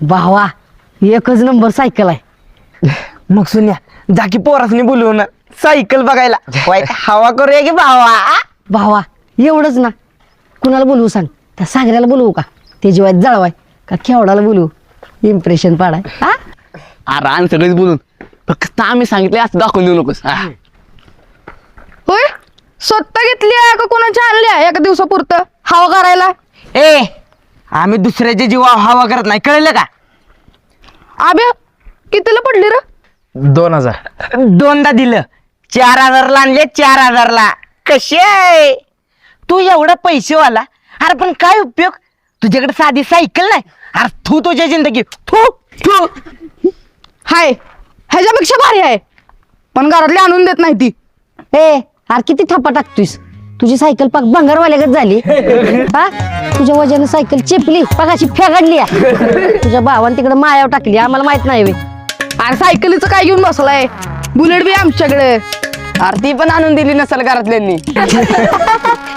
भावा एकच number cycle आहे. मग सुन्या जाकी पोरासनी बोलवू ना सायकल बघायला. हवा करूया की भावा. भावा एवढंच ना, कुणाला बोलवू सांग? त्या सागऱ्याला बोलवू का? त्याची वाईट जळवाय का केवढाला बोलवू इम्प्रेशन पाडाय? हा अरे आन्सरच बोलून फक्त आम्ही सांगितले असं दाखवून देऊ नकोस. होय, स्वतः घेतली आहे का कोणाच्या आणली आहे एका दिवसापुरतं हवा करायला? ए आम्ही दुसऱ्याच्या जीवा हवा करत नाही, कळलं का? आब्या कितीला पडली र? 2000. दोनदा दिलं. 4000ला आणले, 4000ला. कशी आहे तू एवढा पैसेवाला? अरे पण काय उपयोग, तुझ्याकडे साधी सायकल नाही. अरे तू तुझ्या जिंदगी तू तू हाय, ह्याच्यापेक्षा भारी आहे पण घरातली आणून देत नाही ती. ए अरे किती थप्पा टाकतोयस? तुझी सायकल पाक भंगारवाल्यागत झाली. हा तुझ्या वजन सायकल चिपली पाकाशी फेगाडली. तुझ्या भावान तिकडे मायाव टाकली, आम्हाला माहित नाही वे. अरे सायकलीचं काय घेऊन बसलाय? बुलेट बी आमच्याकडे. आरती पण आणून दिली नसेल घरातल्यांनी.